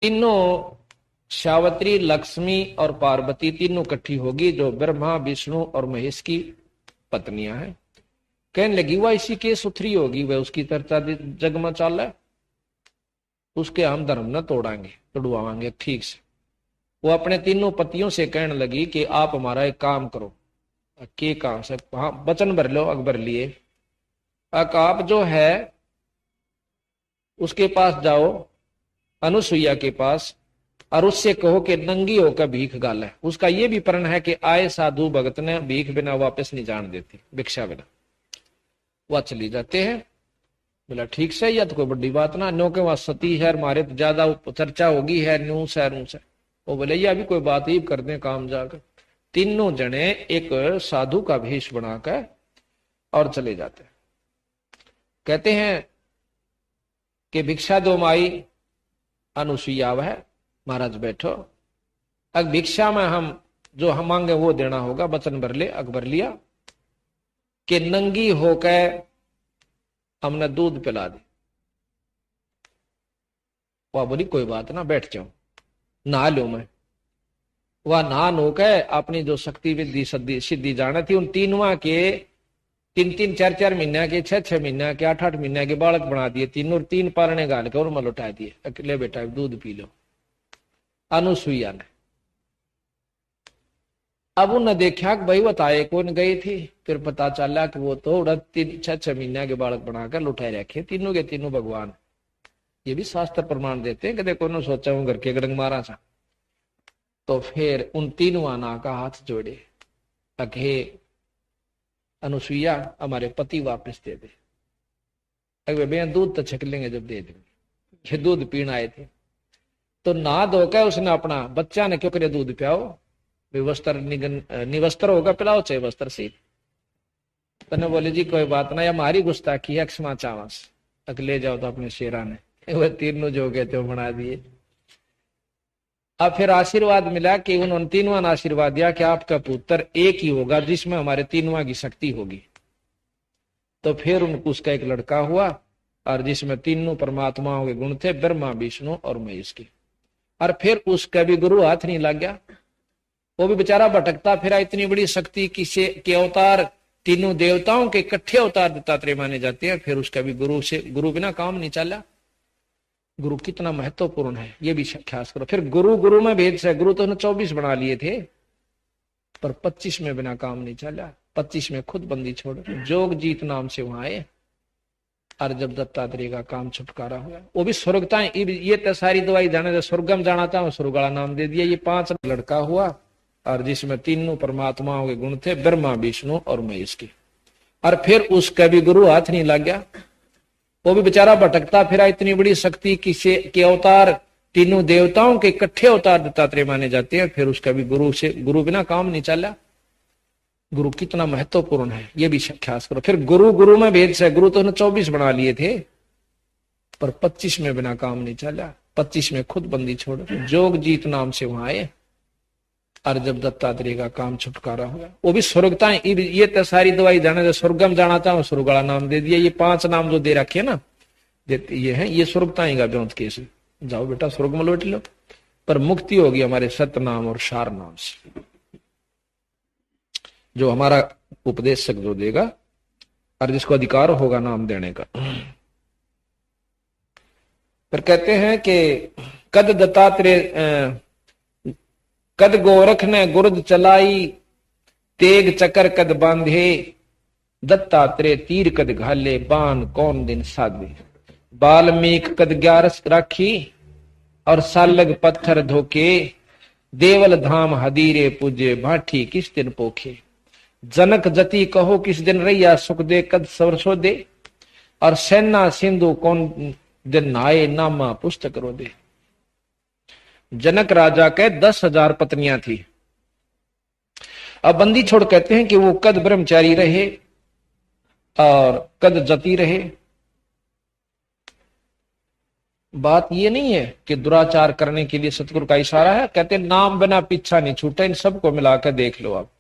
तीनों सावित्री, लक्ष्मी और पार्वती तीनों इकट्ठी होगी, जो ब्रह्मा, विष्णु और महेश की पत्नियां हैं। कहने लगी वह इसी के सुथरी होगी, वह उसकी चर्चा जग में चाल है, उसके हम धर्म न तोड़ाएंगे, तोड़वाएंगे ठीक से। वो अपने तीनों पतियों से कहने लगी कि आप हमारा एक काम करो। के काम से? हाँ, वचन भर लो अकबर लिए। आप जो है उसके पास जाओ, अनुसुईया के पास, और उससे कहो कि नंगी होकर भीख गाले। उसका ये भी प्रण है कि आए साधु भगत ने भीख बिना वापस नहीं जान देती, भिक्षा बिना। वह चली जाते हैं। बोला ठीक से, यह तो कोई बड़ी बात ना, नो के वहां सती है, मारे तो ज्यादा चर्चा होगी है, न्यूस है नूस है। वो बोले यह भी कोई बात ही करते हैं काम जाकर। तीनों जने एक साधु का भेष बनाकर और चले जाते हैं। कहते हैं कि भिक्षा दो माई। अनुसुईया वह, महाराज बैठो, अब भिक्षा में हम जो हम मांगे वो देना होगा। वचन भर ले। अकबर लिया कि नंगी होकर हमने दूध पिला दी। वह बोली कोई बात ना, बैठ जाओ, नहा लो। मैं वह नहा नो के अपनी जो शक्ति विद्धि सिद्धि जाना थी, उन तीनवा के 3-3, 4-4 महीना के, 6-6 महीना के, 8-8 महीना के बालक बना दिए तीनों, 3 पारने गाल के और मल उठा दिए। अकेले बेटा दूध पी लो। अनुसुईया ने अब उन्होंने देखा कि भाई बताए कौन गई थी। फिर पता चला कि वो तो 3-6 महीना के बालक बनाकर लुटाए रखे तीनों के तीनों भगवान। ये भी शास्त्र प्रमाण देते हैं कि देखो उन्होंने सोचा हूं घर के गड़ंग मारा था। तो फिर उन तीनों ना का हाथ जोड़े, अघे अनुसुईया हमारे पति वापस दे दे। अगर भैया दूध तो छक लेंगे जब दे देंगे। ये दूध पीने आए थे। तो ना धोकर उसने अपना बच्चा ने क्यों करे दूध पियाओ, वस्त्र निवस्त्र होगा पिलाओ, चाहे वस्त्र सी। तने बोले जी कोई बात ना, या हमारी गुस्ताखी है, क्षमा चावस। ले जाओ तो अपने शेरा ने वह तीनों जो कहते हो बना दिए। अब फिर आशीर्वाद मिला कि उन्होंने तीनों ने आशीर्वाद दिया कि आपका पुत्र एक ही होगा जिसमें हमारे तीनों की शक्ति होगी। तो फिर उनको उसका एक लड़का हुआ, और जिसमें तीनों परमात्माओं के गुण थे, ब्रह्मा, विष्णु और महेश के। और फिर उसका भी गुरु हाथ नहीं लग गया। वो भी बेचारा भटकता फिरा, इतनी बड़ी शक्ति किसे के अवतार, तीनों देवताओं के इकट्ठे अवतार दत्तात्रेय माने जाते हैं। फिर उसका भी गुरु बिना काम नहीं चला। गुरु कितना महत्वपूर्ण है ये भी ख्यास करो। फिर गुरु में भेद से, गुरु तो उन्होंने 24 बना लिए थे, पर 25 में बिना काम नहीं चला। 25 में खुद बंदी छोड़ जोग जीत नाम से वहां आए। और जब दत्तात्रेय का काम छुटकारा हुआ, वो भी स्वर्गता, ये तो सारी दवाई जाने, स्वर्गम जाना था, स्वर्ग वाला नाम दे दिया। ये 5 लड़का हुआ, और जिसमें तीनों परमात्माओं के गुण थे, ब्रह्मा, विष्णु और महेश के। और फिर उसका भी गुरु हाथ नहीं लग गया। वो भी बेचारा भटकता फिरा, इतनी बड़ी शक्ति किसे के अवतार, तीनों देवताओं के इकट्ठे अवतार दत्तात्रेय माने जाते हैं। फिर उसका भी गुरु बिना काम नहीं चला। गुरु कितना महत्वपूर्ण है ये भी ख्यास करो। फिर गुरु में भेद से, गुरु तो उन्होंने 24 बना लिए थे, पर 25 में बिना काम नहीं चला। 25 में खुद बंदी छोड़ जोग जीत नाम से वहां आए। और जब दत्तात्रेय का काम छुटकारा हुआ, वो भी स्वर्गता, ये तो सारी दवाई जाने, स्वर्गम जाना था, स्वर्ग वाला नाम दे दिया। ये 5 नाम जो दे रखे ना, ये है, ये स्वर्गता का ब्योंत केस। जाओ बेटा स्वर्ग में लौट लो। पर मुक्ति होगी हमारे सत्य नाम और सार नाम से, जो हमारा उपदेशक जो देगा, और जिसको अधिकार होगा नाम देने का। फिर कहते हैं कि कद दत्तात्रेय, कद गोरख ने गुर्द चलाई, तेग चकर कद बांधे, दत्तात्रेय तीर कद घाले, बाण कौन दिन साधे। बाल्मीक कद 11 राखी, और सालग पत्थर धोके, देवल धाम हदीरे पूजे, भाठी किस दिन पोखे। जनक जति कहो किस दिन रैया, सुख दे कद सरसों दे, और सेना सिंधु कौन दिन नहाए, नामा पुस्तक रो दे। जनक राजा के 10,000 पत्नियां थी। अब बंदी छोड़ कहते हैं कि वो कद ब्रह्मचारी रहे और कद जती रहे। बात ये नहीं है कि दुराचार करने के लिए सतगुरु का इशारा है। कहते नाम बिना पीछा नहीं छूटा। इन सबको मिलाकर देख लो आप।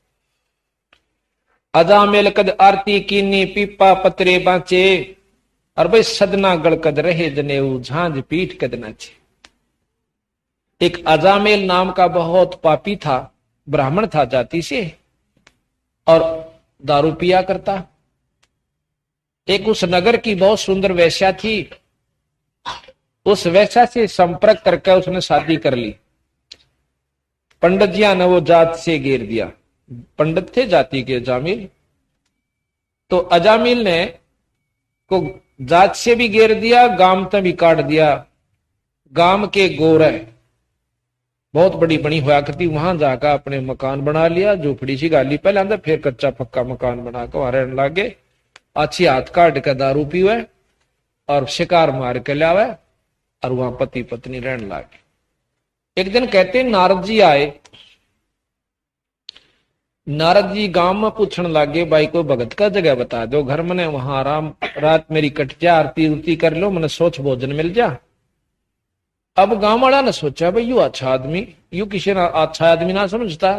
अजामेल कद आरती कीनी, पीपा पतरे बांचे, और भाई सदना गड़कद रहे जनेऊ, झांझ पीठ कद नाचे। एक अजामेल नाम का बहुत पापी था, ब्राह्मण था जाति से, और दारू पिया करता। एक उस नगर की बहुत सुंदर वेश्या थी, उस वेश्या से संपर्क करके उसने शादी कर ली। पंडित जिया ने वो जात से घेर दिया, पंडित थे जाति के अजामिल, तो अजामिल ने को जात से भी घेर दिया, गांव तक भी काट दिया। गांव के गोरे बहुत बड़ी बनी हुआ करती, वहां जाकर अपने मकान बना लिया, झोपड़ी सी गाली पहले अंदर, फिर कच्चा पक्का मकान बनाकर वहां रहने लगे। अच्छी हाथ काट के दारू पीवे और शिकार मार के लावे, और वहां पति पत्नी रहने लगे। एक दिन कहते नारद जी आए, नारद जी गांव में पूछने लगे, भाई को भगत का जगह बता दो, घर में वहां आराम रात मेरी कट जा, आरती उरती कर लो, मैंने सोच भोजन मिल जा। अब गांव वाला ने सोचा भाई यू अच्छा आदमी, यू किसी ना अच्छा आदमी ना समझता,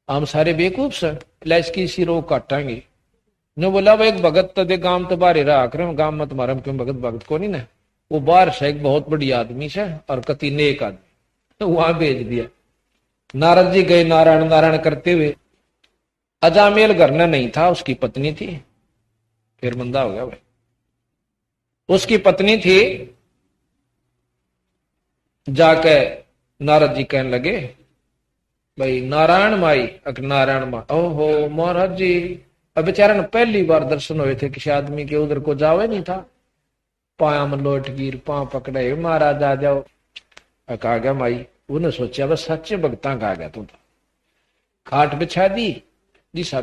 हम सारे बेवकूफ से इसकी इसी रोग काटांगे। ने बोला भाई एक भगत तो दे, गांव तो बाहर रहा कर, गांव में तुम्हारा क्यों भगत भगत को नहीं ना, वो बाहर से एक बहुत बड़ी आदमी से और कति नेक आदमी, तो वहां भेज दिया। नारद जी गए नारायण नारायण करते हुए। अजामेल घर में नहीं था, उसकी पत्नी थी, फिर मंदा हो गया भाई। उसकी पत्नी थी, जाके नारद जी कहने लगे भाई नारायण माई, नारायण माँ, ओहो महाराज जी, अब बेचारा ने पहली बार दर्शन हुए थे किसी आदमी के, उधर को जावे नहीं था, पाया में लोट गिर, पांव पकड़े, महाराज आ जाओ। कहा गया माई, उन्हें सोचा बस सच्चे भगता का आ गया तू तो, खाट बिछा दी जी साहब